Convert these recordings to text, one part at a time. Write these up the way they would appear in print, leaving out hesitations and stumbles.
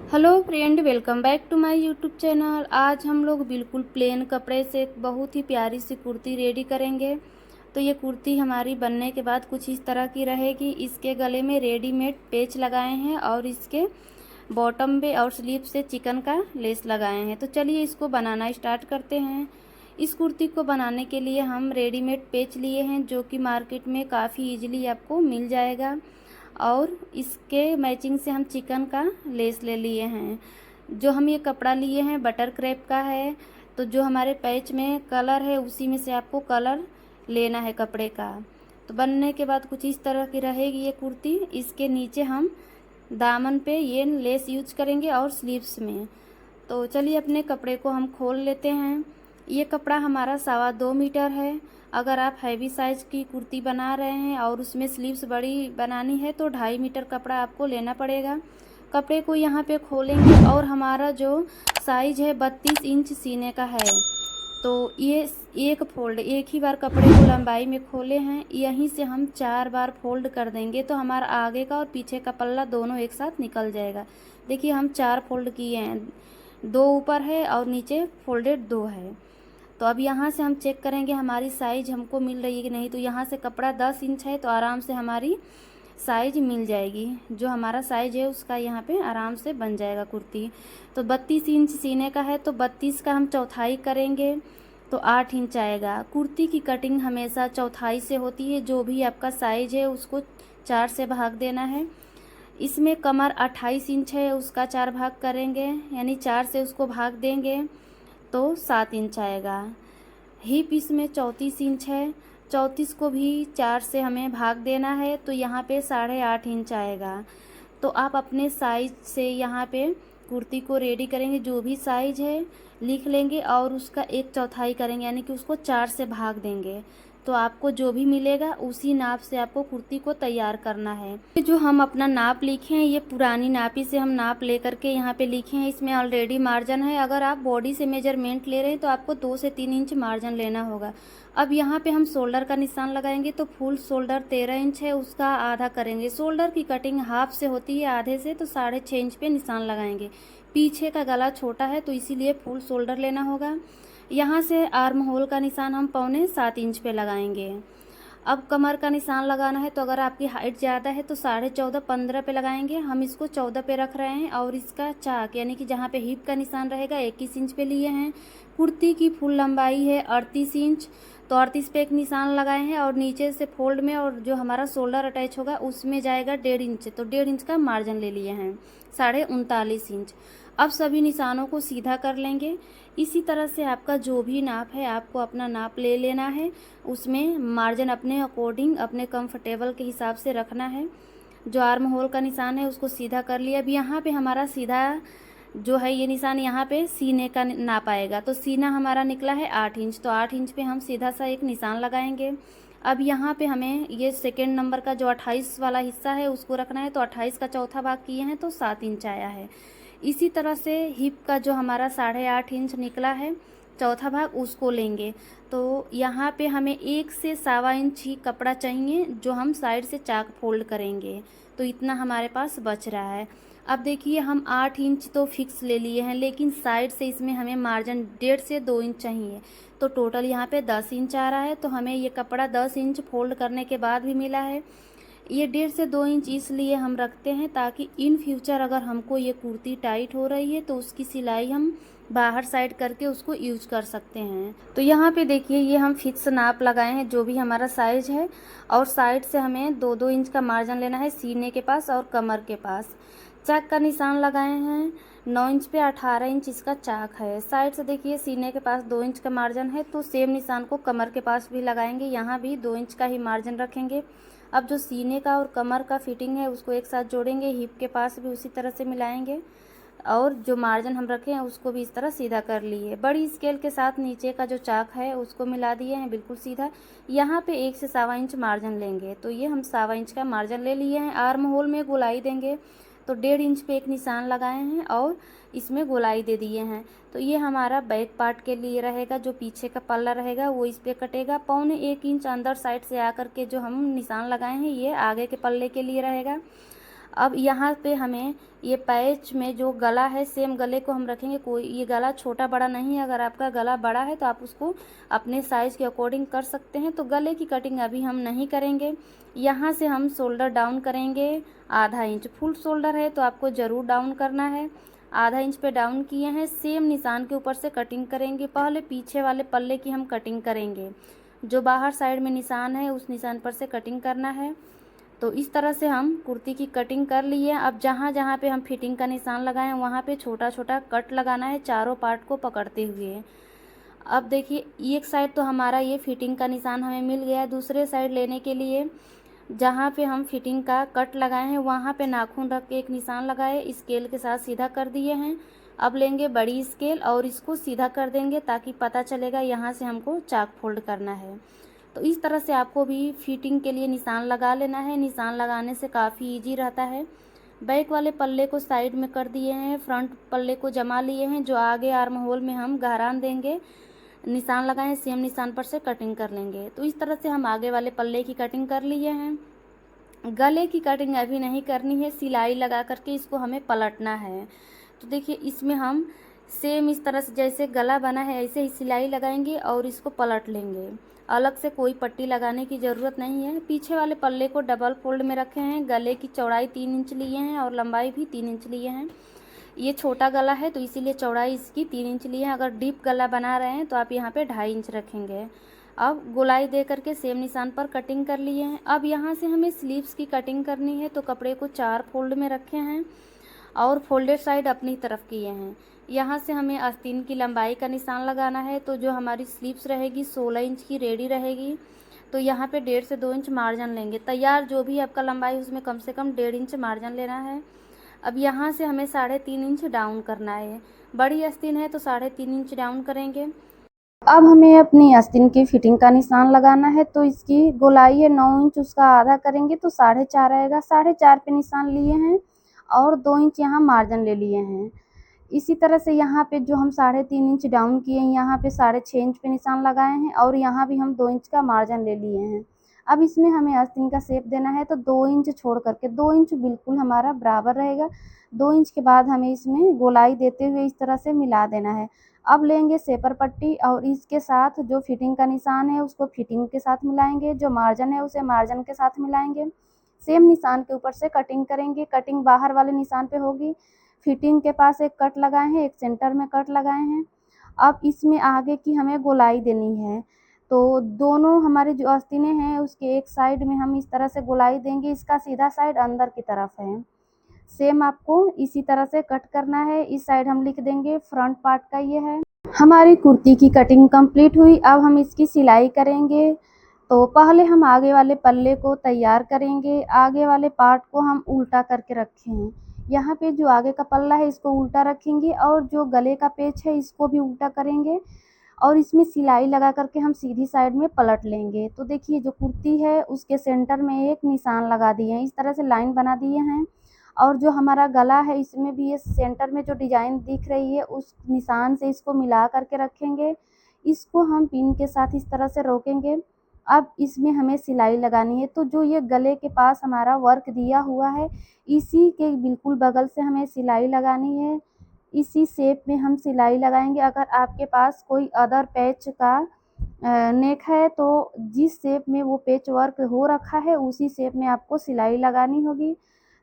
Hello friend, welcome back to my YouTube channel. आज हम लोग बिल्कुल प्लेन कपड़े से एक बहुत ही प्यारी सी कुर्ती रेडी करेंगे। तो ये कुर्ती हमारी बनने के बाद कुछ इस तरह की रहेगी। इसके गले में रेडीमेड पेच लगाए हैं और इसके बॉटम पे और स्लीव से चिकन का लेस लगाए हैं। तो चलिए इसको बनाना स्टार्ट करते हैं। इस कुर्ती को बनाने के लिए हम रेडीमेड पेच लिए हैं, जो कि मार्केट में काफ़ी इजीली आपको मिल जाएगा। और इसके मैचिंग से हम चिकन का लेस ले लिए हैं। जो हम ये कपड़ा लिए हैं बटर क्रेप का है। तो जो हमारे पैच में कलर है उसी में से आपको कलर लेना है कपड़े का। तो बनने के बाद कुछ इस तरह की रहेगी ये कुर्ती। इसके नीचे हम दामन पे ये लेस यूज करेंगे और स्लीव्स में। तो चलिए अपने कपड़े को हम खोल लेते हैं। ये कपड़ा हमारा 2.25 मीटर है। अगर आप हैवी साइज की कुर्ती बना रहे हैं और उसमें स्लीव्स बड़ी बनानी है तो 2.5 मीटर कपड़ा आपको लेना पड़ेगा। कपड़े को यहाँ पे खोलेंगे और हमारा जो साइज है 32 इंच सीने का है। तो ये एक फोल्ड, एक ही बार कपड़े को लंबाई में खोले हैं, यहीं से हम 4 बार फोल्ड कर देंगे तो हमारा आगे का और पीछे का पल्ला दोनों एक साथ निकल जाएगा। देखिए हम 4 फोल्ड किए हैं, 2 ऊपर है और नीचे फोल्डेड 2 है। तो अब यहाँ से हम चेक करेंगे हमारी साइज हमको मिल रही है कि नहीं। तो यहाँ से कपड़ा 10 इंच है तो आराम से हमारी साइज मिल जाएगी। जो हमारा साइज है उसका यहाँ पे आराम से बन जाएगा कुर्ती। तो 32 इंच सीने का है तो 32 का हम चौथाई करेंगे तो 8 इंच आएगा। कुर्ती की कटिंग हमेशा चौथाई से होती है। जो भी आपका साइज है उसको 4 से भाग देना है। इसमें कमर 28 इंच है, उसका 4 भाग करेंगे, यानी 4 से उसको भाग देंगे तो 7 इंच आएगा। हिप इसमें 34 इंच है, 34 को भी 4 से हमें भाग देना है तो यहाँ पे 8.5 इंच आएगा। तो आप अपने साइज से यहाँ पे कुर्ती को रेडी करेंगे। जो भी साइज है लिख लेंगे और उसका 1/4 करेंगे, यानी कि उसको 4 से भाग देंगे। तो आपको जो भी मिलेगा उसी नाप से आपको कुर्ती को तैयार करना है। जो हम अपना नाप लिखे हैं ये पुरानी नापी से हम नाप लेकर के यहाँ पे लिखे हैं। इसमें ऑलरेडी मार्जिन है। अगर आप बॉडी से मेजरमेंट ले रहे हैं तो आपको 2 से 3 इंच मार्जिन लेना होगा। अब यहाँ पे हम शोल्डर का निशान लगाएंगे। तो फुल शोल्डर 13 इंच है, उसका आधा करेंगे। शोल्डर की कटिंग हाफ से होती है, आधे से, तो 6.5 इंच पे निशान लगाएंगे। पीछे का गला छोटा है तो इसीलिए फुल शोल्डर लेना होगा। यहाँ से आर्म होल का निशान हम 6.25 इंच पे लगाएंगे। अब कमर का निशान लगाना है तो अगर आपकी हाइट ज़्यादा है तो 14.5 15 पे लगाएंगे। हम इसको 14 पे रख रहे हैं। और इसका चाक यानी कि जहाँ पे हिप का निशान रहेगा 21 इंच पे लिए हैं। कुर्ती की फुल लंबाई है 38 इंच, तो 38 पे एक निशान लगाए हैं। और नीचे से फोल्ड में और जो हमारा शोल्डर अटैच होगा उसमें जाएगा 1.5 इंच, तो 1.5 इंच का मार्जिन ले लिए हैं, 39.5 इंच। अब सभी निशानों को सीधा कर लेंगे। इसी तरह से आपका जो भी नाप है आपको अपना नाप ले लेना है। उसमें मार्जिन अपने अकॉर्डिंग अपने कंफर्टेबल के हिसाब से रखना है। जो आर्म होल का निशान है उसको सीधा कर लिया। अब यहाँ पे हमारा सीधा जो है ये निशान यहाँ पे सीने का नाप आएगा। तो सीना हमारा निकला है 8 इंच, तो 8 इंच पे हम सीधा सा एक निशान लगाएंगे। अब यहाँ पे हमें ये सेकेंड नंबर का जो 28 वाला हिस्सा है उसको रखना है। तो 28 का चौथा भाग किए हैं तो 7 इंच आया है। इसी तरह से हिप का जो हमारा 8.5 इंच निकला है चौथा भाग उसको लेंगे। तो यहाँ पे हमें 1 से 1.25 इंच ही कपड़ा चाहिए जो हम साइड से चाक फोल्ड करेंगे। तो इतना हमारे पास बच रहा है। अब देखिए हम 8 इंच तो फिक्स ले लिए हैं, लेकिन साइड से इसमें हमें मार्जिन 1.5 से 2 इंच चाहिए। तो टोटल यहाँ पे 10 इंच आ रहा है। तो हमें ये कपड़ा 10 इंच फोल्ड करने के बाद भी मिला है। ये 1.5 से 2 इंच इसलिए हम रखते हैं ताकि इन फ्यूचर अगर हमको ये कुर्ती टाइट हो रही है तो उसकी सिलाई हम बाहर साइड करके उसको यूज कर सकते हैं। तो यहाँ पे देखिए ये हम फिक्स नाप लगाए हैं जो भी हमारा साइज है। और साइड से हमें 2-2 इंच का मार्जिन लेना है सीने के पास और कमर के पास। चाक का निशान लगाए हैं 9 इंच पे, 18 इंच इसका चाक है। साइड से देखिए सीने के पास 2 इंच का मार्जिन है तो सेम निशान को कमर के पास भी लगाएंगे। यहाँ भी 2 इंच का ही मार्जिन रखेंगे। अब जो सीने का और कमर का फिटिंग है उसको एक साथ जोड़ेंगे। हिप के पास भी उसी तरह से मिलाएंगे और जो मार्जिन हम रखे हैं उसको भी इस तरह सीधा कर लिए। बड़ी स्केल के साथ नीचे का जो चाक है उसको मिला दिए हैं बिल्कुल सीधा। यहाँ पे 1 से 1.25 इंच मार्जिन लेंगे। तो ये हम 1.25 इंच का मार्जिन ले लिए हैं। आर्म होल में गोलाई देंगे तो 1.5 इंच पे एक निशान लगाए हैं और इसमें गोलाई दे दिए हैं। तो ये हमारा बैक पार्ट के लिए रहेगा। जो पीछे का पल्ला रहेगा वो इस पे कटेगा। 1.25 इंच अंदर साइड से आकर के जो हम निशान लगाए हैं ये आगे के पल्ले के लिए रहेगा। अब यहाँ पे हमें ये पैच में जो गला है सेम गले को हम रखेंगे। कोई ये गला छोटा बड़ा नहीं है, अगर आपका गला बड़ा है तो आप उसको अपने साइज़ के अकॉर्डिंग कर सकते हैं। तो गले की कटिंग अभी हम नहीं करेंगे। यहाँ से हम शोल्डर डाउन करेंगे आधा इंच। फुल शोल्डर है तो आपको ज़रूर डाउन करना है। आधा इंच पे डाउन किए हैं। सेम निशान के ऊपर से कटिंग करेंगे। पहले पीछे वाले पल्ले की हम कटिंग करेंगे। जो बाहर साइड में निशान है उस निशान पर से कटिंग करना है। तो इस तरह से हम कुर्ती की कटिंग कर ली है। अब जहाँ जहाँ पे हम फिटिंग का निशान लगाएं वहाँ पे छोटा छोटा कट लगाना है चारों पार्ट को पकड़ते हुए। अब देखिए एक साइड तो हमारा ये फिटिंग का निशान हमें मिल गया है। दूसरे साइड लेने के लिए जहाँ पे हम फिटिंग का कट लगाए हैं वहाँ पे नाखून रख के एक निशान लगाए, स्केल के साथ सीधा कर दिए हैं। अब लेंगे बड़ी स्केल और इसको सीधा कर देंगे ताकि पता चलेगा यहाँ से हमको चाक फोल्ड करना है। तो इस तरह से आपको भी फिटिंग के लिए निशान लगा लेना है। निशान लगाने से काफ़ी इजी रहता है। बैक वाले पल्ले को साइड में कर दिए हैं, फ्रंट पल्ले को जमा लिए हैं। जो आगे आर्म होल में हम गहरान देंगे, निशान लगाएं, सेम निशान पर से कटिंग कर लेंगे। तो इस तरह से हम आगे वाले पल्ले की कटिंग कर लिए हैं। गले की कटिंग अभी नहीं करनी है, सिलाई लगा करके इसको हमें पलटना है। तो देखिए इसमें हम सेम इस तरह से जैसे गला बना है ऐसे ही सिलाई लगाएंगे और इसको पलट लेंगे। अलग से कोई पट्टी लगाने की ज़रूरत नहीं है। पीछे वाले पल्ले को डबल फोल्ड में रखे हैं। गले की चौड़ाई 3 इंच लिए हैं और लंबाई भी 3 इंच लिए हैं। ये छोटा गला है तो इसीलिए चौड़ाई इसकी 3 इंच लिए हैं। अगर डीप गला बना रहे हैं तो आप यहाँ पे 2.5 इंच रखेंगे। अब गोलाई दे करके सेम निशान पर कटिंग कर लिए हैं। अब यहाँ से हमें स्लीव्स की कटिंग करनी है। तो कपड़े को 4 फोल्ड में रखे हैं और फोल्डेड साइड अपनी तरफ किए हैं। यहाँ से हमें आस्तीन की लंबाई का निशान लगाना है। तो जो हमारी स्लीव्स रहेगी 16 इंच की रेडी रहेगी। तो यहाँ पे 1.5 से 2 इंच मार्जिन लेंगे। तैयार जो भी आपका लंबाई उसमें कम से कम 1.5 इंच मार्जिन लेना है। अब यहाँ से हमें 3.5 इंच डाउन करना है। बड़ी आस्तीन है तो 3.5 इंच डाउन करेंगे। अब हमें अपनी आस्तीन की फिटिंग का निशान लगाना है। तो इसकी गोलाई है 9 इंच, उसका आधा करेंगे तो 4.5 आएगा। 4.5 पे निशान लिए हैं और 2 इंच यहाँ मार्जिन ले लिए हैं। इसी तरह से यहाँ पे जो हम 3.5 इंच डाउन किए हैं यहाँ पे 6.5 इंच पे निशान लगाए हैं और यहाँ भी हम 2 इंच का मार्जिन ले लिए हैं। अब इसमें हमें आस्तीन का शेप देना है तो 2 इंच छोड़ करके 2 इंच बिल्कुल हमारा बराबर रहेगा। 2 इंच के बाद हमें इसमें गोलाई देते हुए इस तरह से मिला देना है। अब लेंगे शेपर पट्टी और इसके साथ जो फिटिंग का निशान है उसको फिटिंग के साथ मिलाएंगे, जो मार्जिन है उसे मार्जिन के साथ मिलाएंगे। सेम निशान के ऊपर से कटिंग करेंगे। कटिंग बाहर वाले निशान पे होगी। फिटिंग के पास एक कट लगाए हैं, एक सेंटर में कट लगाए हैं। अब इसमें आगे की हमें गोलाई देनी है। तो दोनों हमारे जो आस्तीनें हैं उसके एक साइड में हम इस तरह से गोलाई देंगे। इसका सीधा साइड अंदर की तरफ है। सेम आपको इसी तरह से कट करना है। इस साइड हम लिख देंगे फ्रंट पार्ट का ये है। हमारी कुर्ती की कटिंग कंप्लीट हुई। अब हम इसकी सिलाई करेंगे। तो पहले हम आगे वाले पल्ले को तैयार करेंगे। आगे वाले पार्ट को हम उल्टा करके रखे हैं। यहाँ पे जो आगे का पल्ला है इसको उल्टा रखेंगे और जो गले का पेच है इसको भी उल्टा करेंगे और इसमें सिलाई लगा करके हम सीधी साइड में पलट लेंगे। तो देखिए जो कुर्ती है उसके सेंटर में एक निशान लगा दिए हैं, इस तरह से लाइन बना दिए हैं। और जो हमारा गला है इसमें भी ये सेंटर में जो डिजाइन दिख रही है उस निशान से इसको मिला करके रखेंगे। इसको हम पिन के साथ इस तरह से रोकेंगे। अब इसमें हमें सिलाई लगानी है। तो जो ये गले के पास हमारा वर्क दिया हुआ है इसी के बिल्कुल बगल से हमें सिलाई लगानी है। इसी शेप में हम सिलाई लगाएंगे। अगर आपके पास कोई अदर पैच का नेक है तो जिस शेप में वो पैच वर्क हो रखा है उसी शेप में आपको सिलाई लगानी होगी।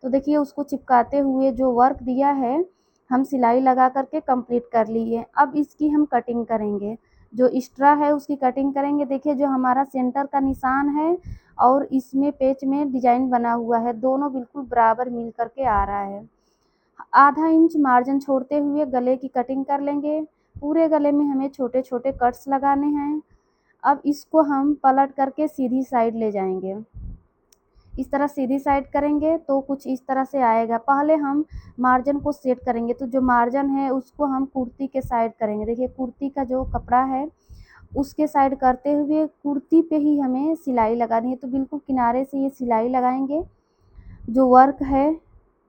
तो देखिए उसको चिपकाते हुए जो वर्क दिया है हम सिलाई लगा करके कंप्लीट कर लिए। अब इसकी हम कटिंग करेंगे। जो एक्स्ट्रा है उसकी कटिंग करेंगे। देखिए जो हमारा सेंटर का निशान है और इसमें पेच में डिजाइन बना हुआ है दोनों बिल्कुल बराबर मिल करके आ रहा है। आधा इंच मार्जिन छोड़ते हुए गले की कटिंग कर लेंगे। पूरे गले में हमें छोटे छोटे कट्स लगाने हैं। अब इसको हम पलट करके सीधी साइड ले जाएंगे। इस तरह सीधी साइड करेंगे तो कुछ इस तरह से आएगा। पहले हम मार्जिन को सेट करेंगे। तो जो मार्जिन है उसको हम कुर्ती के साइड करेंगे। देखिए कुर्ती का जो कपड़ा है उसके साइड करते हुए कुर्ती पे ही हमें सिलाई लगानी है। तो बिल्कुल किनारे से ये सिलाई लगाएंगे। जो वर्क है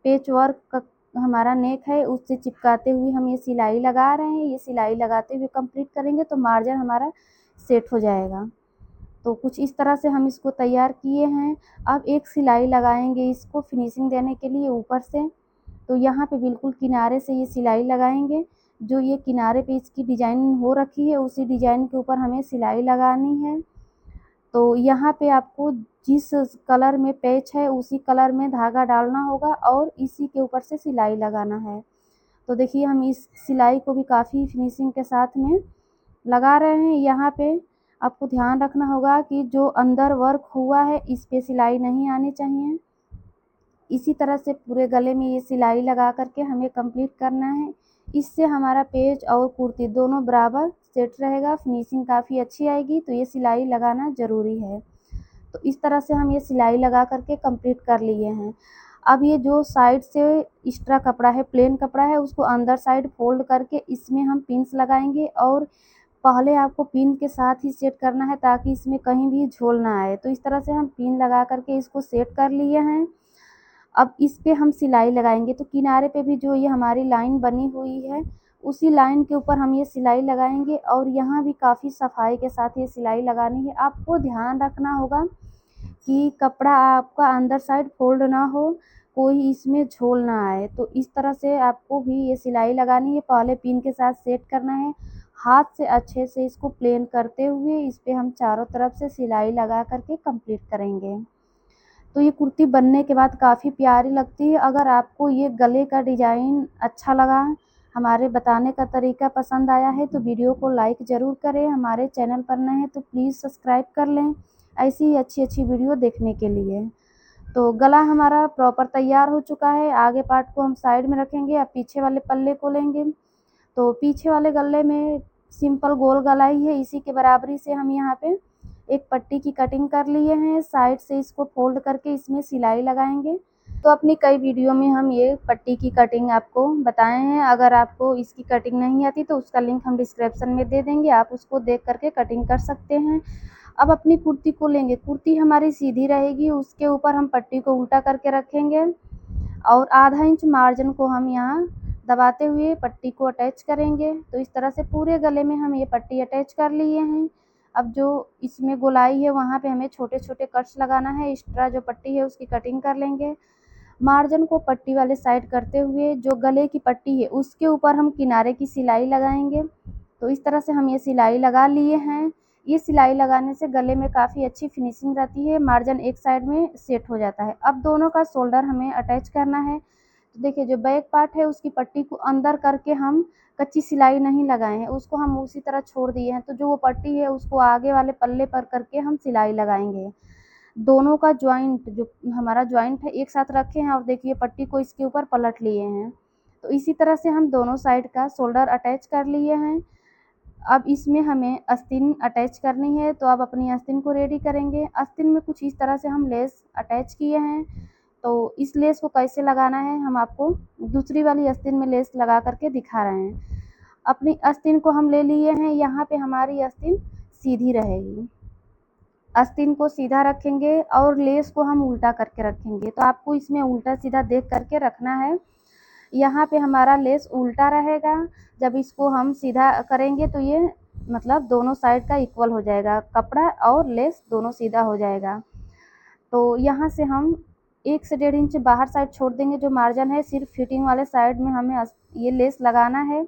पेच वर्क का हमारा नेक है उससे चिपकाते हुए हम ये सिलाई लगा रहे हैं। ये सिलाई लगाते हुए कंप्लीट करेंगे तो मार्जिन हमारा सेट हो जाएगा। तो कुछ इस तरह से हम इसको तैयार किए हैं। अब एक सिलाई लगाएंगे इसको फिनिशिंग देने के लिए ऊपर से। तो यहाँ पे बिल्कुल किनारे से ये सिलाई लगाएंगे। जो ये किनारे पे इसकी डिजाइन हो रखी है उसी डिजाइन के ऊपर हमें सिलाई लगानी है। तो यहाँ पे आपको जिस कलर में पैच है उसी कलर में धागा डालना होगा और इसी के ऊपर से सिलाई लगाना है। तो देखिए हम इस सिलाई को भी काफ़ी फिनिशिंग के साथ में लगा रहे हैं। यहाँ पे आपको ध्यान रखना होगा कि जो अंदर वर्क हुआ है इस पे सिलाई नहीं आनी चाहिए। इसी तरह से पूरे गले में ये सिलाई लगा करके हमें कंप्लीट करना है। इससे हमारा पेज और कुर्ती दोनों बराबर सेट रहेगा, फिनिशिंग काफ़ी अच्छी आएगी। तो ये सिलाई लगाना ज़रूरी है। तो इस तरह से हम ये सिलाई लगा करके कंप्लीट कर लिए हैं। अब ये जो साइड से एक्स्ट्रा कपड़ा है, प्लेन कपड़ा है, उसको अंदर साइड फोल्ड करके इसमें हम पिन्स लगाएंगे और पहले आपको पिन के साथ ही सेट करना है ताकि इसमें कहीं भी झोल ना आए। तो इस तरह से हम पिन लगा करके इसको सेट कर लिए हैं। अब इस पे हम सिलाई लगाएंगे। तो किनारे पे भी जो ये हमारी लाइन बनी हुई है उसी लाइन के ऊपर हम ये सिलाई लगाएंगे और यहाँ भी काफ़ी सफाई के साथ ये सिलाई लगानी है। आपको ध्यान रखना होगा कि कपड़ा आपका अंदर साइड फोल्ड ना हो, कोई इसमें झोल ना आए। तो इस तरह से आपको भी ये सिलाई लगानी है। पहले पिन के साथ सेट करना है, हाथ से अच्छे से इसको प्लेन करते हुए इस पे हम चारों तरफ से सिलाई लगा करके कंप्लीट करेंगे। तो ये कुर्ती बनने के बाद काफ़ी प्यारी लगती है। अगर आपको ये गले का डिज़ाइन अच्छा लगा, हमारे बताने का तरीका पसंद आया है तो वीडियो को लाइक ज़रूर करें। हमारे चैनल पर नए हैं तो प्लीज़ सब्सक्राइब कर लें ऐसी ही अच्छी अच्छी वीडियो देखने के लिए। तो गला हमारा प्रॉपर तैयार हो चुका है। आगे पार्ट को हम साइड में रखेंगे। अब पीछे वाले पल्ले को लेंगे। तो पीछे वाले गले में सिंपल गोल गला ही है, इसी के बराबरी से हम यहाँ पे एक पट्टी की कटिंग कर लिए हैं। साइड से इसको फोल्ड करके इसमें सिलाई लगाएंगे। तो अपनी कई वीडियो में हम ये पट्टी की कटिंग आपको बताए हैं। अगर आपको इसकी कटिंग नहीं आती तो उसका लिंक हम डिस्क्रिप्शन में दे देंगे, आप उसको देख करके कटिंग कर सकते हैं। अब अपनी कुर्ती को लेंगे। कुर्ती हमारी सीधी रहेगी, उसके ऊपर हम पट्टी को उल्टा करके रखेंगे और आधा इंच मार्जिन को हम यहाँ दबाते हुए पट्टी को अटैच करेंगे। तो इस तरह से पूरे गले में हम ये पट्टी अटैच कर लिए हैं। अब जो इसमें गोलाई है वहाँ पे हमें छोटे छोटे कट्स लगाना है। एक्स्ट्रा जो पट्टी है उसकी कटिंग कर लेंगे। मार्जिन को पट्टी वाले साइड करते हुए जो गले की पट्टी है उसके ऊपर हम किनारे की सिलाई लगाएंगे। तो इस तरह से हम ये सिलाई लगा लिए हैं। ये सिलाई लगाने से गले में काफ़ी अच्छी फिनिशिंग रहती है, मार्जिन एक साइड में सेट हो जाता है। अब दोनों का शोल्डर हमें अटैच करना है। तो देखिए जो बैक पार्ट है उसकी पट्टी को अंदर करके हम कच्ची सिलाई नहीं लगाए हैं, उसको हम उसी तरह छोड़ दिए हैं। तो जो वो पट्टी है उसको आगे वाले पल्ले पर करके हम सिलाई लगाएंगे। दोनों का जॉइंट जो हमारा जॉइंट है एक साथ रखे हैं और देखिए पट्टी को इसके ऊपर पलट लिए हैं। तो इसी तरह से हम दोनों साइड का शोल्डर अटैच कर लिए हैं। अब इसमें हमें आस्तीन अटैच करनी है। तो अब अपनी आस्तीन को रेडी करेंगे। आस्तीन में कुछ इस तरह से हम लेस अटैच किए हैं। तो इस लेस को कैसे लगाना है हम आपको दूसरी वाली आस्तीन में लेस लगा करके दिखा रहे हैं। अपनी आस्तीन को हम ले लिए हैं। यहाँ पे हमारी आस्तीन सीधी रहेगी। आस्तीन को सीधा रखेंगे और लेस को हम उल्टा करके रखेंगे। तो आपको इसमें उल्टा सीधा देख करके रखना है। यहाँ पे हमारा लेस उल्टा रहेगा। जब इसको हम सीधा करेंगे तो ये मतलब दोनों साइड का इक्वल हो जाएगा, कपड़ा और लेस दोनों सीधा हो जाएगा। तो यहाँ से हम 1 से 1.5 इंच बाहर साइड छोड़ देंगे। जो मार्जिन है सिर्फ फिटिंग वाले साइड में हमें ये लेस लगाना है।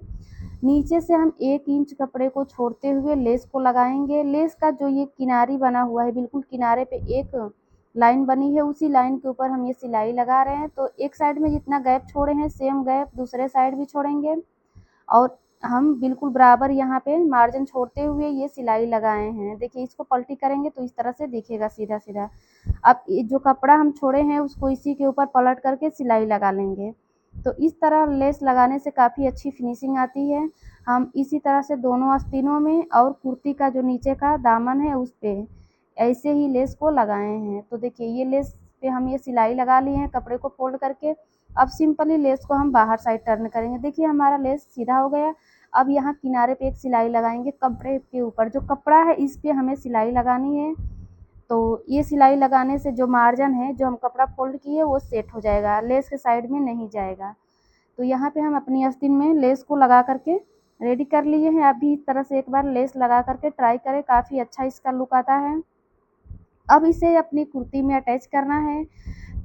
नीचे से हम 1 इंच कपड़े को छोड़ते हुए लेस को लगाएंगे। लेस का जो ये किनारी बना हुआ है बिल्कुल किनारे पे एक लाइन बनी है, उसी लाइन के ऊपर हम ये सिलाई लगा रहे हैं। तो एक साइड में जितना गैप छोड़े हैं सेम गैप दूसरे साइड भी छोड़ेंगे और हम बिल्कुल बराबर यहाँ पे मार्जिन छोड़ते हुए ये सिलाई लगाए हैं। देखिए इसको पलटी करेंगे तो इस तरह से दिखेगा सीधा सीधा। अब ये जो कपड़ा हम छोड़े हैं उसको इसी के ऊपर पलट करके सिलाई लगा लेंगे। तो इस तरह लेस लगाने से काफ़ी अच्छी फिनिशिंग आती है। हम इसी तरह से दोनों आस्तीनों में और कुर्ती का जो नीचे का दामन है उस पे ऐसे ही लेस को लगाए हैं। तो देखिए ये लेस पे हम ये सिलाई लगा लिए हैं कपड़े को फोल्ड करके। अब सिंपली लेस को हम बाहर साइड टर्न करेंगे। देखिए हमारा लेस सीधा हो गया। अब यहाँ किनारे पे एक सिलाई लगाएंगे कपड़े के ऊपर। जो कपड़ा है इस पे हमें सिलाई लगानी है। तो ये सिलाई लगाने से जो मार्जिन है जो हम कपड़ा फोल्ड किए वो सेट हो जाएगा, लेस के साइड में नहीं जाएगा। तो यहाँ पे हम अपनी आस्तीन में लेस को लगा करके रेडी कर लिए हैं। आप भी इस तरह से एक बार लेस लगा करके ट्राई करें, काफ़ी अच्छा इसका लुक आता है। अब इसे अपनी कुर्ती में अटैच करना है।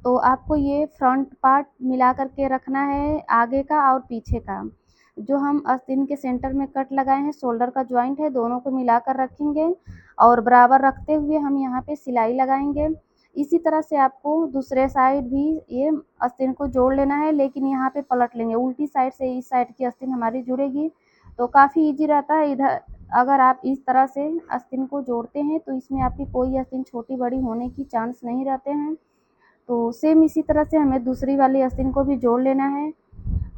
तो आपको ये फ्रंट पार्ट मिला करके रखना है, आगे का और पीछे का। जो हम आस्तीन के सेंटर में कट लगाए हैं, शोल्डर का जॉइंट है, दोनों को मिलाकर रखेंगे और बराबर रखते हुए हम यहाँ पे सिलाई लगाएंगे। इसी तरह से आपको दूसरे साइड भी ये आस्तीन को जोड़ लेना है, लेकिन यहाँ पे पलट लेंगे उल्टी साइड से, इस साइड की आस्तीन हमारी जुड़ेगी। तो काफ़ी ईजी रहता है। इधर अगर आप इस तरह से आस्तीन को जोड़ते हैं तो इसमें आपकी कोई आस्तीन छोटी बड़ी होने की चांस नहीं रहते हैं। तो सेम इसी तरह से हमें दूसरी वाली आस्तीन को भी जोड़ लेना है।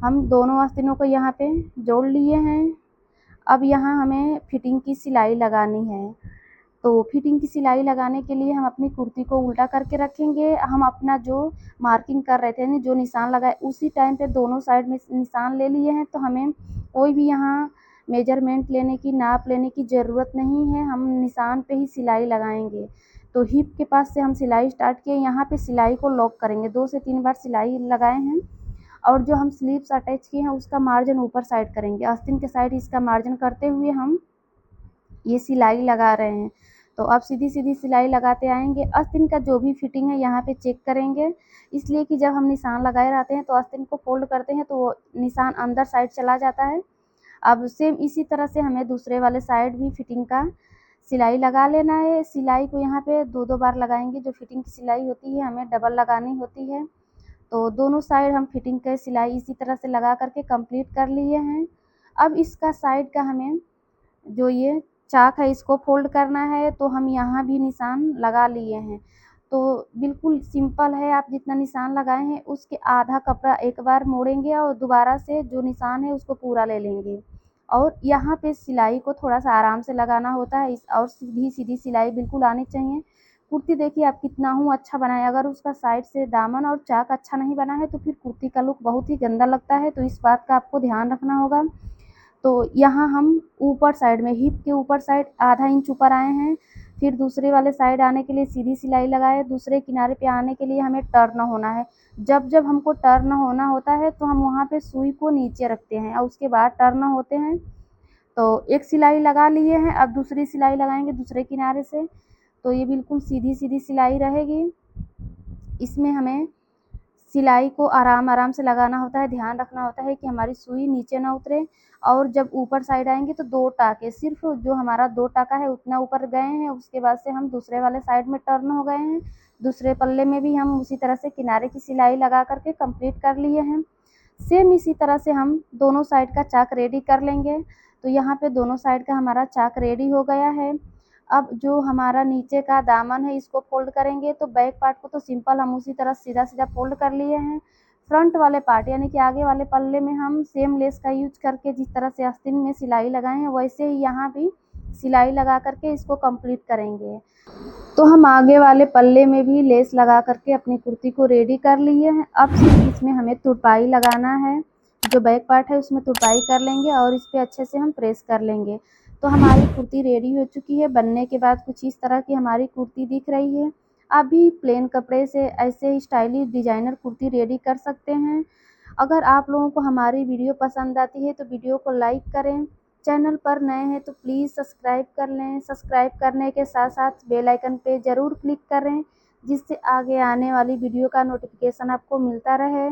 हम दोनों आस्तीनों को यहाँ पे जोड़ लिए हैं। अब यहाँ हमें फिटिंग की सिलाई लगानी है। तो फिटिंग की सिलाई लगाने के लिए हम अपनी कुर्ती को उल्टा करके रखेंगे। हम अपना जो मार्किंग कर रहे थे, यानी जो निशान लगाए, उसी टाइम पे दोनों साइड में निशान ले लिए हैं। तो हमें कोई भी यहाँ मेजरमेंट लेने की, नाप लेने की ज़रूरत नहीं है, हम निशान पे ही सिलाई लगाएंगे। तो हिप के पास से हम सिलाई स्टार्ट किए, यहाँ पे सिलाई को लॉक करेंगे। 2 से 3 बार सिलाई लगाए हैं और जो हम स्लीव्स अटैच किए हैं उसका मार्जिन ऊपर साइड करेंगे। आस्तीन के साइड इसका मार्जिन करते हुए हम ये सिलाई लगा रहे हैं। तो अब सीधी सीधी सिलाई लगाते आएंगे। आस्तीन का जो भी फिटिंग है यहाँ पे चेक करेंगे, इसलिए कि जब हम निशान लगाए रहते हैं तो आस्तीन को फोल्ड करते हैं तो वो निशान अंदर साइड चला जाता है। अब सेम इसी तरह से हमें दूसरे वाले साइड भी फिटिंग का सिलाई लगा लेना है। सिलाई को यहाँ पे 2-2 बार लगाएंगे। जो फिटिंग की सिलाई होती है हमें डबल लगानी होती है। तो दोनों साइड हम फिटिंग के सिलाई इसी तरह से लगा करके कंप्लीट कर लिए हैं। अब इसका साइड का हमें जो ये चाक है इसको फोल्ड करना है, तो हम यहाँ भी निशान लगा लिए हैं। तो बिल्कुल सिंपल है, आप जितना निशान लगाए हैं उसके आधा कपड़ा एक बार मोड़ेंगे और दोबारा से जो निशान है उसको पूरा ले लेंगे। और यहाँ पे सिलाई को थोड़ा सा आराम से लगाना होता है, इस और सीधी सीधी सिलाई बिल्कुल आनी चाहिए। कुर्ती देखिए आप कितना अच्छा बनाए, अगर उसका साइड से दामन और चाक अच्छा नहीं बना है तो फिर कुर्ती का लुक बहुत ही गंदा लगता है। तो इस बात का आपको ध्यान रखना होगा। तो यहाँ हम ऊपर साइड में, हिप के ऊपर साइड आधा इंच ऊपर आए हैं। फिर दूसरे वाले साइड आने के लिए सीधी सिलाई लगाए। दूसरे किनारे पे आने के लिए हमें टर्न होना है। जब जब हमको टर्न होना होता है तो हम वहाँ पे सुई को नीचे रखते हैं और उसके बाद टर्न होते हैं। तो एक सिलाई लगा लिए हैं, अब दूसरी सिलाई लगाएंगे दूसरे किनारे से। तो ये बिल्कुल सीधी सीधी सिलाई रहेगी। इसमें हमें सिलाई को आराम आराम से लगाना होता है, ध्यान रखना होता है कि हमारी सुई नीचे ना उतरे। और जब ऊपर साइड आएंगे तो 2 टाँके, सिर्फ जो हमारा 2 टाँका है उतना ऊपर गए हैं। उसके बाद से हम दूसरे वाले साइड में टर्न हो गए हैं। दूसरे पल्ले में भी हम उसी तरह से किनारे की सिलाई लगा करके कंप्लीट कर लिए हैं। सेम इसी तरह से हम दोनों साइड का चाक रेडी कर लेंगे। तो यहाँ पे दोनों साइड का हमारा चाक रेडी हो गया है। अब जो हमारा नीचे का दामन है इसको फोल्ड करेंगे। तो बैक पार्ट को तो सिंपल हम उसी तरह सीधा सीधा फोल्ड कर लिए हैं। फ्रंट वाले पार्ट यानी कि आगे वाले पल्ले में हम सेम लेस का यूज करके जिस तरह से आस्तीन में सिलाई लगाए हैं वैसे ही यहाँ भी सिलाई लगा करके इसको कंप्लीट करेंगे। तो हम आगे वाले पल्ले में भी लेस लगा करके अपनी कुर्ती को रेडी कर लिए हैं। अब सिर्फ इसमें हमें तुरपाई लगाना है। जो बैक पार्ट है उसमें तुरपाई कर लेंगे और इस पे अच्छे से हम प्रेस कर लेंगे। तो हमारी कुर्ती रेडी हो चुकी है। बनने के बाद कुछ इस तरह की हमारी कुर्ती दिख रही है। आप भी प्लेन कपड़े से ऐसे ही स्टाइलिश डिजाइनर कुर्ती रेडी कर सकते हैं। अगर आप लोगों को हमारी वीडियो पसंद आती है तो वीडियो को लाइक करें। चैनल पर नए हैं तो प्लीज़ सब्सक्राइब कर लें। सब्सक्राइब करने के साथ साथ बेल आइकन पे ज़रूर क्लिक करें, जिससे आगे आने वाली वीडियो का नोटिफिकेशन आपको मिलता रहे।